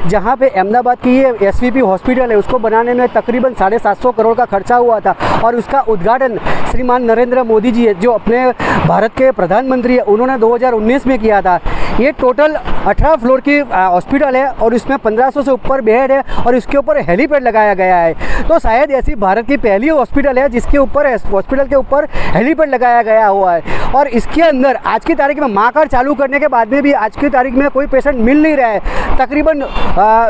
जहां पे अहमदाबाद की ये SVP हॉस्पिटल है, उसको बनाने में तकरीबन 750 करोड़ का खर्चा हुआ था और उसका उद्घाटन श्रीमान नरेंद्र मोदी जी है, जो अपने भारत के प्रधानमंत्री है, उन्होंने 2019 में किया था। ये टोटल 18 फ्लोर की हॉस्पिटल है और इसमें 1500 से ऊपर बेड है और इसके ऊपर हेलीपैड लगाया गया है। तो शायद ऐसी भारत की पहली हॉस्पिटल है जिसके ऊपर हॉस्पिटल के ऊपर हेलीपैड लगाया गया हुआ है। और इसके अंदर आज की तारीख में माँ कार्ड चालू करने के बाद में भी आज की तारीख में कोई पेशेंट मिल नहीं रहा है। तकरीबन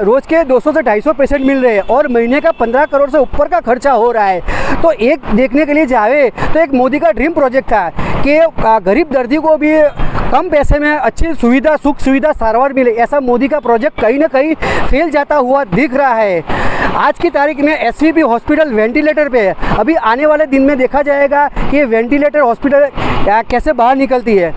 रोज़ के 200 से 250 पेशेंट मिल रहे हैं और महीने का 15 करोड़ से ऊपर का खर्चा हो रहा है। तो एक देखने के लिए जावे तो एक मोदी का ड्रीम प्रोजेक्ट था कि गरीब दर्दी को भी कम पैसे में अच्छी सुविधा, सुख सुविधा, सारवार मिले। ऐसा मोदी का प्रोजेक्ट कहीं ना कहीं फेल जाता हुआ दिख रहा है। आज की तारीख में SVP हॉस्पिटल वेंटिलेटर पे है। अभी आने वाले दिन में देखा जाएगा कि वेंटिलेटर हॉस्पिटल कैसे बाहर निकलती है।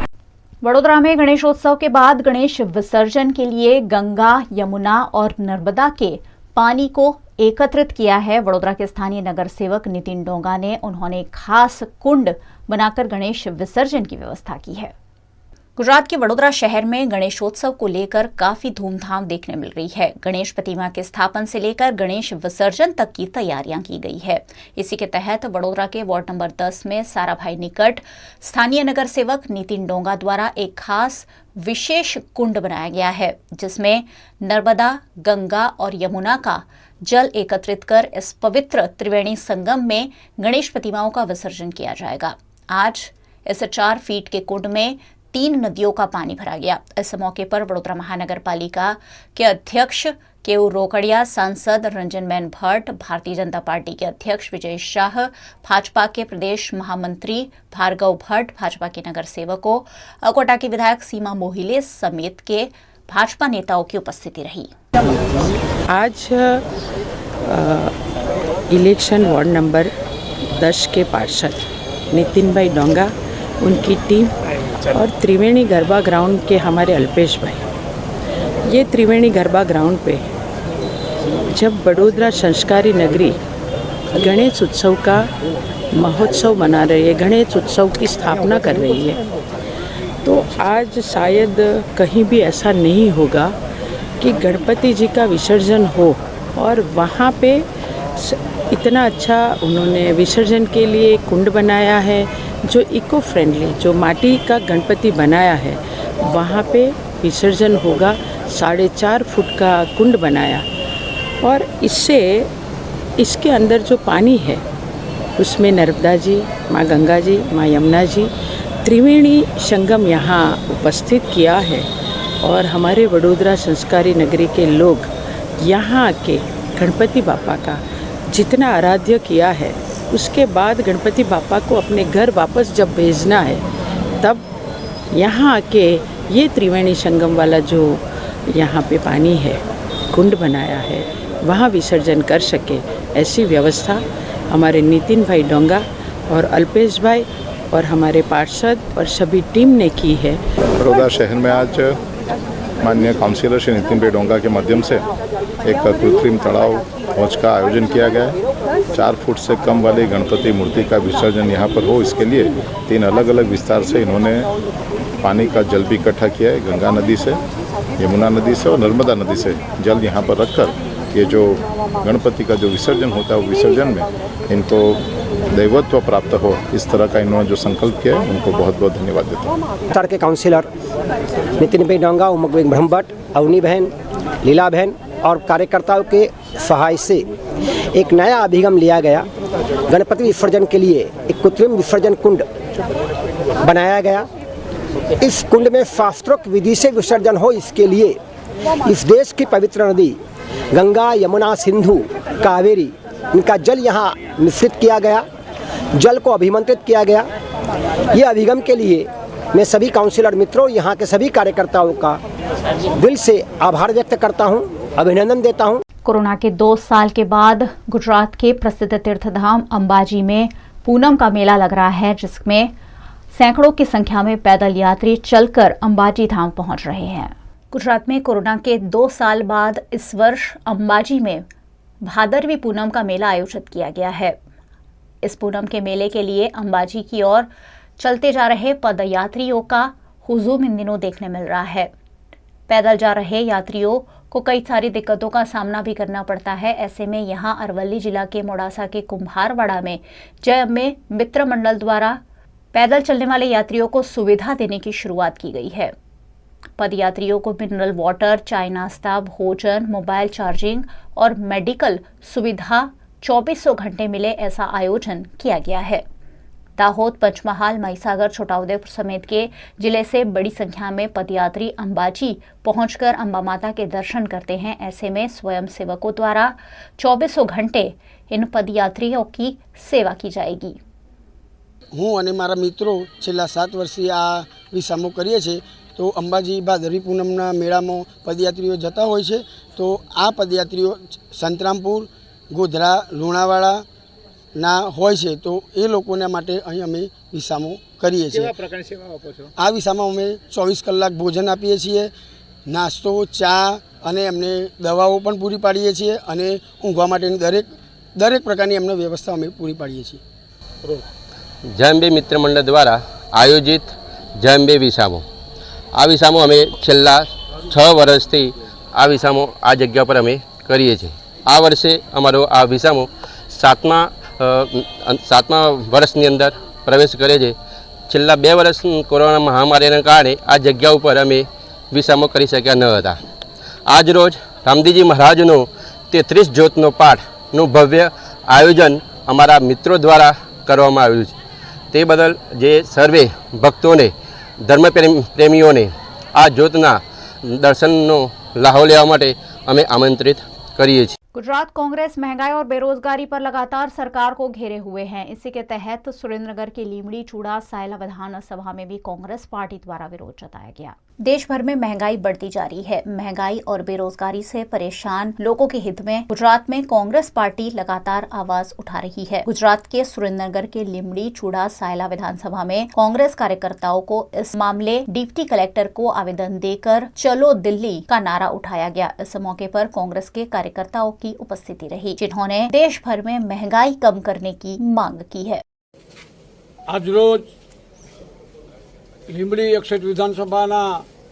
वडोदरा में गणेशोत्सव के बाद गणेश विसर्जन के लिए गंगा, यमुना और नर्मदा के पानी को एकत्रित किया है। वडोदरा के स्थानीय नगर सेवक नितिन डोंगा ने उन्होंने खास कुंड बनाकर गणेश विसर्जन की व्यवस्था की है। गुजरात के वडोदरा शहर में गणेशोत्सव को लेकर काफी धूमधाम देखने मिल रही है। गणेश प्रतिमा के स्थापन से लेकर गणेश विसर्जन तक की तैयारियां की गई है। इसी के तहत वडोदरा के वार्ड नंबर 10 में साराभाई निकट स्थानीय नगर सेवक नितिन डोंगा द्वारा एक खास विशेष कुंड बनाया गया है, जिसमें नर्मदा, गंगा और यमुना का जल एकत्रित कर इस पवित्र त्रिवेणी संगम में गणेश प्रतिमाओं का विसर्जन किया जाएगा। आज इस 4 फीट के कुंड में 3 नदियों का पानी भरा गया। इस मौके पर वडोदरा महानगर पालिका के अध्यक्ष केयू रोकड़िया, सांसद रंजनबेन भट्ट, भारतीय जनता पार्टी के अध्यक्ष विजय शाह, भाजपा के प्रदेश महामंत्री भार्गव भट्ट, भाजपा के नगर सेवकों, अकोटा की विधायक सीमा मोहिले समेत के भाजपा नेताओं की उपस्थिति रही। आज इलेक्शन वार्ड नंबर 10 के पार्षद नितिन भाई डोंगा, उनकी टीम और त्रिवेणी गरबा ग्राउंड के हमारे अल्पेश भाई, ये त्रिवेणी गरबा ग्राउंड पे जब वडोदरा संस्कारी नगरी गणेश उत्सव का महोत्सव मना रही है, गणेश उत्सव की स्थापना कर रही है, तो आज शायद कहीं भी ऐसा नहीं होगा कि गणपति जी का विसर्जन हो और वहाँ पे इतना अच्छा उन्होंने विसर्जन के लिए कुंड बनाया है, जो इको फ्रेंडली, जो माटी का गणपति बनाया है, वहाँ पे विसर्जन होगा। 4.5 फुट का कुंड बनाया और इसके अंदर जो पानी है उसमें नर्मदा जी, माँ गंगा जी, माँ यमुना जी, त्रिवेणी संगम यहाँ उपस्थित किया है और हमारे वडोदरा संस्कारी नगरी के लोग यहाँ के गणपति बापा का जितना आराध्य किया है, उसके बाद गणपति बापा को अपने घर वापस जब भेजना है, तब यहाँ आके ये त्रिवेणी संगम वाला जो यहाँ पे पानी है, कुंड बनाया है, वहाँ विसर्जन कर सके, ऐसी व्यवस्था हमारे नितिन भाई डोंगा और अल्पेश भाई और हमारे पार्षद और सभी टीम ने की है। बड़ौदा शहर में आज माननीय काउंसिलर श्री नितिन भाई डोंगा के माध्यम से एक कृत्रिम तालाब पहुँच का आयोजन किया गया है। 4 फुट से कम वाली गणपति मूर्ति का विसर्जन यहाँ पर हो, इसके लिए 3 अलग अलग विस्तार से इन्होंने पानी का जल भी इकट्ठा किया है। गंगा नदी से, यमुना नदी से और नर्मदा नदी से जल यहाँ पर रखकर ये जो गणपति का जो विसर्जन होता है, वो विसर्जन में इनको दैवत्व प्राप्त हो, इस तरह का इन्होंने जो संकल्प किया है, उनको बहुत बहुत धन्यवाद देता हूँ। सर के काउंसिलर नितिन भाई डोंगा, उमक ब्रह्मभट्ट, अवनी बहन, लीला बहन और कार्यकर्ताओं के सहाय से एक नया अभिगम लिया गया। गणपति विसर्जन के लिए एक कृत्रिम विसर्जन कुंड बनाया गया। इस कुंड में शास्त्रोक्त विधि से विसर्जन हो, इसके लिए इस देश की पवित्र नदी गंगा, यमुना, सिंधु, कावेरी, इनका जल यहाँ मिश्रित किया गया, जल को अभिमंत्रित किया गया। ये अभिगम के लिए मैं सभी काउंसिलर मित्रों, यहाँ के सभी कार्यकर्ताओं का दिल से आभार व्यक्त करता हूँ, अभिनंदन देता हूँ। कोरोना के 2 साल के बाद गुजरात के प्रसिद्ध तीर्थधाम अंबाजी में पूनम का मेला लग रहा है, जिसमें सैकड़ों की संख्या में पैदल यात्री चलकर अंबाजी धाम पहुंच रहे हैं। गुजरात में कोरोना के 2 साल बाद इस वर्ष अंबाजी में भादरवी पूनम का मेला आयोजित किया गया है। इस पूनम के मेले के लिए अंबाजी की ओर चलते जा रहे पदयात्रियों का हुजूम इन दिनों देखने मिल रहा है। पैदल जा रहे यात्रियों को कई सारी दिक्कतों का सामना भी करना पड़ता है। ऐसे में यहाँ अरवली जिला के मोड़ासा के कुम्हारवाड़ा में जय अम्बे मित्र मंडल द्वारा पैदल चलने वाले यात्रियों को सुविधा देने की शुरुआत की गई है। पदयात्रियों को मिनरल वाटर, चाय नाश्ता, भोजन, मोबाइल चार्जिंग और मेडिकल सुविधा 2400 घंटे मिले, ऐसा आयोजन किया गया है। दाहोद, पंचमहाल, महिसागर, छोटाउदेपुर समेत के जिले से बड़ी संख्या में पदयात्री अंबाजी पहुंचकर अंबा माता के दर्शन करते हैं। ऐसे में स्वयं सेवकों द्वारा 2400 घंटे इन पदयात्रियों की सेवा की जाएगी। હું અને મારા મિત્રો છેલ્લા 7 વર્ષથી આ વિસામો કરીએ છીએ, તો અંબાજી ભાદરવી પૂનમના મેળામાં પદયાત્રીઓ જતા હોય છે, તો આ પદયાત્રીઓ સંતરામપુર, ગોધરા, લુણાવાડાના હોય છે, તો એ લોકોના માટે અહીં અમે વિસામો કરીએ છીએ। કેવા પ્રકારની સેવા આપો છો? આ વિસામાં અમે 24 કલાક ભોજન આપીએ છીએ, નાસ્તો, ચા અને એમને દવાઓ પણ પૂરી પાડીએ છીએ અને ઊંઘવા માટેની દરેક પ્રકારની એમને વ્યવસ્થા અમે પૂરી પાડીએ છીએ। जय अम्बे मित्र मंडल द्वारा आयोजित जय अम्बे विसामो, आ विसामो अमे छेल्ला 6 वर्षथी आ विसामो आ जग्या पर अमे करीए छीए। आ वर्षे अमारो आ विसामो 7मा वर्षनी अंदर प्रवेश करे छे। छेल्ला 2 वर्ष कोरोना महामारीना कारणे आ जग्या पर अमे विसामो करी शक्या न हता। आज रोज रामदीजी महाराजनो 33 જ્યોતનો પાઠનું ભવ્ય આયોજન અમારા મિત્રો દ્વારા કરવામાં આવ્યું છે. તે બદલ જે સર્વે ભક્તોને ધર્મ પ્રેમીઓને આ જ્યોતના દર્શનનો લાહો લેવા માટે અમે આમંત્રિત કરીએ છીએ. गुजरात कांग्रेस महंगाई और बेरोजगारी पर लगातार सरकार को घेरे हुए हैं. इसी के तहत सुरेंद्रनगर के लीमड़ी चूड़ा सायला विधानसभा में भी कांग्रेस पार्टी द्वारा विरोध जताया गया. देश भर में महंगाई बढ़ती जा रही है. महंगाई और बेरोजगारी से परेशान लोगों के हित में गुजरात में कांग्रेस पार्टी लगातार आवाज उठा रही है. गुजरात के सुरेंद्रनगर के लीमड़ी चूड़ा सायला विधानसभा में कांग्रेस कार्यकर्ताओं को इस मामले डिप्टी कलेक्टर को आवेदन देकर चलो दिल्ली का नारा उठाया गया. इस मौके पर कांग्रेस के कार्यकर्ताओं की उपस्थिति रही, जिन्होंने देश भर में महंगाई कम करने की मांग की है. आज रोज લીંબડી 61 વિધાનસભાના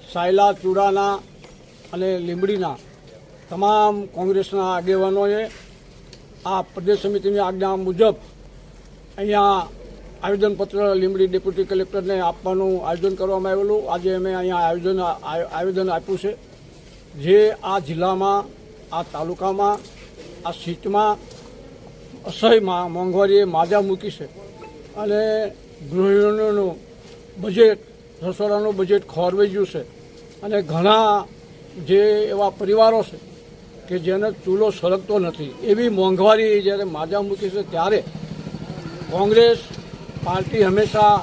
સાયલા ચૂડાના અને લીંબડીના તમામ કોંગ્રેસના આગેવાનોએ આ પ્રદેશ સમિતિની આજ્ઞા મુજબ અહીંયા આવેદનપત્ર લીંબડી ડેપ્યુટી કલેક્ટરને આપવાનું આયોજન કરવામાં આવેલું. આજે અમે અહીંયા આવેદન આપ્યું છે. જે આ જિલ્લામાં, આ તાલુકામાં, આ સીટમાં અસહ્ય મોંઘવારીએ માજા મૂકી છે અને ગૃહિણીઓનું બજેટ, રસોડાનું બજેટ ખોરવાઈ ગયું છે અને ઘણા જે એવા પરિવારો છે કે જેને ચૂલો સળગતો નથી, એવી મોંઘવારી જ્યારે માજા મૂકી છે ત્યારે કોંગ્રેસ પાર્ટી હંમેશા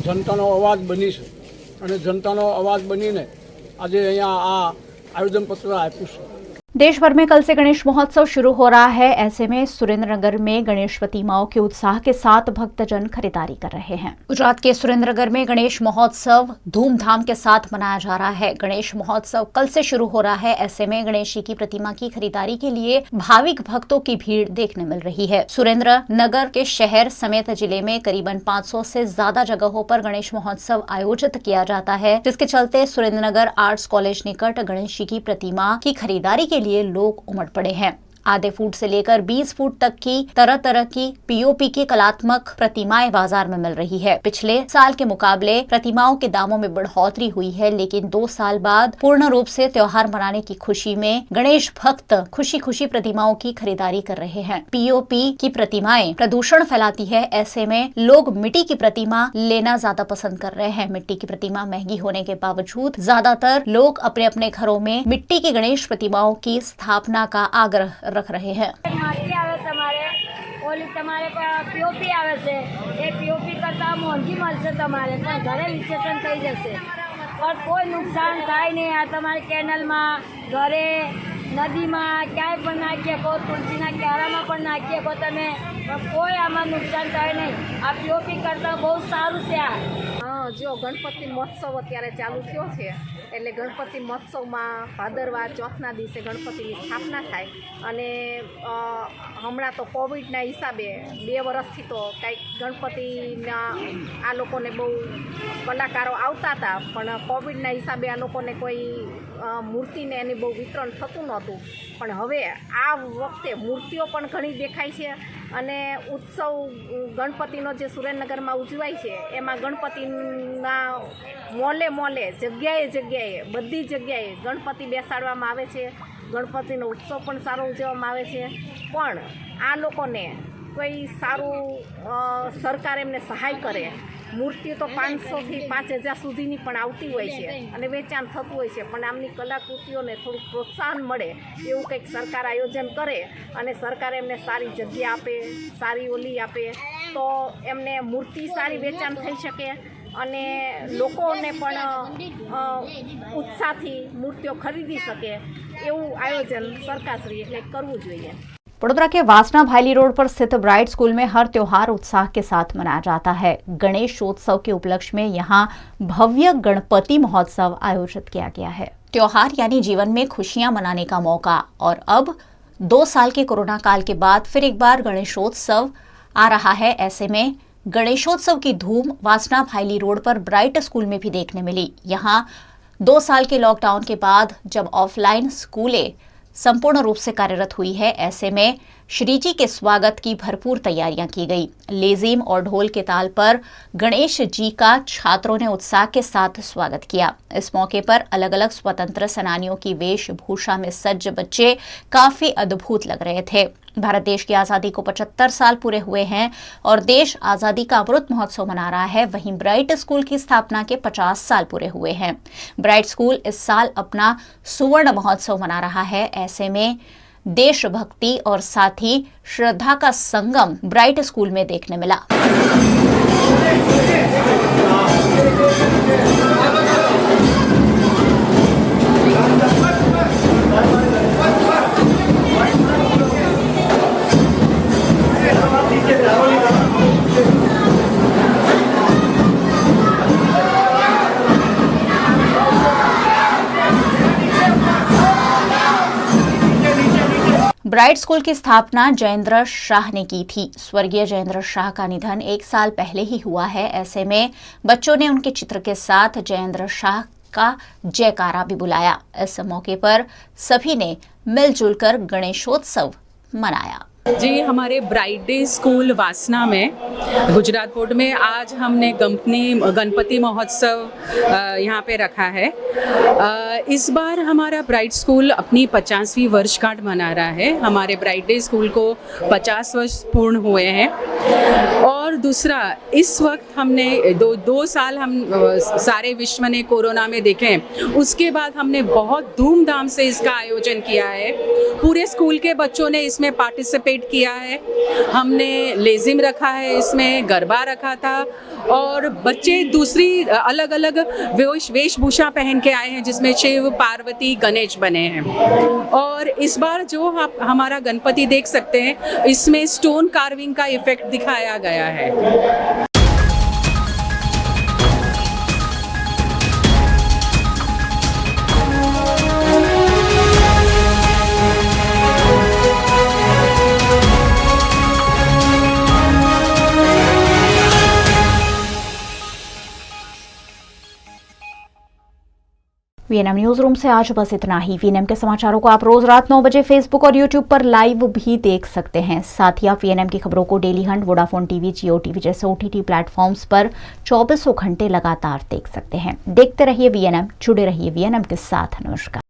જનતાનો અવાજ બની છે અને જનતાનો અવાજ બનીને આજે અહીંયા આ આવેદનપત્ર આપ્યું છે. देश भर में कल से गणेश महोत्सव शुरू हो रहा है. ऐसे में सुरेंद्रनगर में गणेश प्रतिमाओं के उत्साह के साथ भक्तजन खरीदारी कर रहे हैं. गुजरात के सुरेंद्रनगर में गणेश महोत्सव धूमधाम के साथ मनाया जा रहा है. गणेश महोत्सव कल से शुरू हो रहा है. ऐसे में गणेश जी की प्रतिमा की खरीदारी के लिए भाविक भक्तों की भीड़ देखने मिल रही है. सुरेंद्रनगर के शहर समेत जिले में करीबन 500 से ज्यादा जगहों पर गणेश महोत्सव आयोजित किया जाता है, जिसके चलते सुरेंद्रनगर आर्ट्स कॉलेज निकट गणेश जी की प्रतिमा की खरीदारी के लिए लोग उमड़ पड़े हैं. आधे फुट से लेकर 20 फुट तक की तरह तरह की पीओपी की कलात्मक प्रतिमाएं बाजार में मिल रही है. पिछले साल के मुकाबले प्रतिमाओं के दामों में बढ़ोतरी हुई है, लेकिन 2 साल बाद पूर्ण रूप से त्योहार मनाने की खुशी में गणेश भक्त खुशी खुशी प्रतिमाओं की खरीदारी कर रहे हैं. पीओपी की प्रतिमाएं प्रदूषण फैलाती है. ऐसे में लोग मिट्टी की प्रतिमा लेना ज्यादा पसंद कर रहे हैं. मिट्टी की प्रतिमा महंगी होने के बावजूद ज्यादातर लोग अपने अपने घरों में मिट्टी की गणेश प्रतिमाओं की स्थापना का आग्रह रख रहे हैं. पीओपी आवे छे ए पीओपी करता मोंघी मळशे तमारे पण घरे विसर्जन थई जशे पण कोई नुकसान थाय नहीं. आ तमारे केनल में, घरे, नदी में क्यांय पण नाखी शको, तुलसीना क्यारामां पण नाखी शको तमे, कोई आमां नुकसान थाय नहीं. आ पीओपी करता बहुत सारू छे. आ जो गणपति महोत्सव अत्यारे चालू थयो छे એટલે ગણપતિ મહોત્સવમાં ભાદરવા ચોથના દિવસે ગણપતિની સ્થાપના થાય અને હમણાં તો કોવિડના હિસાબે 2 વર્ષથી તો કંઈક ગણપતિના આ લોકોને બહુ કલાકારો આવતા હતા, પણ કોવિડના હિસાબે આ લોકોને કોઈ મૂર્તિને એની બહુ વિતરણ થતું નહોતું. પણ હવે આ વખતે મૂર્તિઓ પણ ઘણી દેખાય છે અને ઉત્સવ ગણપતિનો જે સુરેન્દ્રનગરમાં ઉજવાય છે એમાં ગણપતિના મોલે મોલે જગ્યાએ જગ્યાએ બધી જગ્યાએ ગણપતિ બેસાડવામાં આવે છે. ગણપતિનો ઉત્સવ પણ સારો ઉજવવામાં આવે છે. પણ આ લોકોને કોઈ સારું સરકાર એમને સહાય કરે. મૂર્તિઓ તો 500 થી 5000 સુધીની પણ આવતી હોય છે અને વેચાણ થતું હોય છે, પણ આમની કલાકૃતિઓને થોડુંક પ્રોત્સાહન મળે એવું કંઈક સરકાર આયોજન કરે અને સરકાર એમને સારી જગ્યા આપે, સારી ઓલી આપે તો એમને મૂર્તિ સારી વેચાણ થઈ શકે અને લોકોને પણ ઉત્સાહથી મૂર્તિઓ ખરીદી શકે એવું આયોજન સરકારશ્રી એટલે કરવું જોઈએ. वडोदरा के वासना भायली रोड पर स्थित ब्राइट स्कूल में हर त्योहार उत्साह के साथ मनाया जाता है. गणेशोत्सव के उपलक्ष्य में यहाँ भव्य गणपति महोत्सव आयोजित किया गया है. त्योहार यानी जीवन में खुशियां मनाने का मौका, और अब 2 साल के कोरोना काल के बाद फिर एक बार गणेशोत्सव आ रहा है. ऐसे में गणेशोत्सव की धूम वासना भायली रोड पर ब्राइट स्कूल में भी देखने मिली. यहाँ 2 साल के लॉकडाउन के बाद जब ऑफलाइन स्कूलें संपूर्ण रूप से कार्यरत हुई है। ऐसे में श्री जी के स्वागत की भरपूर तैयारियां की गई। लेजीम और ढोल के ताल पर गणेश जी का छात्रों ने उत्साह के साथ स्वागत किया। इस मौके पर अलग अलग स्वतंत्र सेनानियों की वेशभूषा में सज्ज बच्चे काफी अद्भुत लग रहे थे। भारत देश की आज़ादी को 75 साल पूरे हुए हैं और देश आज़ादी का अमृत महोत्सव मना रहा है। वहीं ब्राइट स्कूल की स्थापना के 50 साल पूरे हुए हैं। ब्राइट स्कूल इस साल अपना सुवर्ण महोत्सव मना रहा है। ऐसे में देशभक्ति और साथ ही श्रद्धा का संगम ब्राइट स्कूल में देखने मिला। ब्राइट स्कूल की स्थापना जयेंद्र शाह ने की थी। स्वर्गीय जयेंद्र शाह का निधन 1 साल पहले ही हुआ है। ऐसे में बच्चों ने उनके चित्र के साथ जयेंद्र शाह का जयकारा भी बुलाया। इस मौके पर सभी ने मिलजुल कर गणेशोत्सव मनाया। जी, हमारे ब्राइट डे स्कूल वासना में गुजरात बोर्ड में आज हमने गणपति महोत्सव यहाँ पे रखा है। इस बार हमारा ब्राइट स्कूल अपनी 50वीं वर्षगांठ मना रहा है। हमारे ब्राइट डे स्कूल को 50 वर्ष पूर्ण हुए हैं। और दूसरा, इस वक्त हमने दो साल हम सारे विश्व ने कोरोना में देखे, उसके बाद हमने बहुत धूमधाम से इसका आयोजन किया है। पूरे स्कूल के बच्चों ने इसमें पार्टिसिपेट किया है। हमने लेजिम रखा है, इसमें गरबा रखा था और बच्चे दूसरी अलग अलग वेशभूषा पहन के आए हैं जिसमें शिव, पार्वती, गणेश बने हैं। और इस बार जो हमारा गणपति देख सकते हैं, इसमें स्टोन कार्विंग का इफेक्ट दिखाया गया है। वीएनएम न्यूज रूम से आज बस इतना ही। वीएनएम के समाचारों को आप रोज रात 9 बजे फेसबुक और यूट्यूब पर लाइव भी देख सकते हैं। साथ ही आप वीएनएम की खबरों को डेली हंट, वोडाफोन टीवी, जियो टीवी जैसे ओटीटी प्लेटफॉर्म्स पर 24 घंटे लगातार देख सकते हैं। देखते रहिए वीएनएम, जुड़े रहिए वीएनएम के साथ। नमस्कार।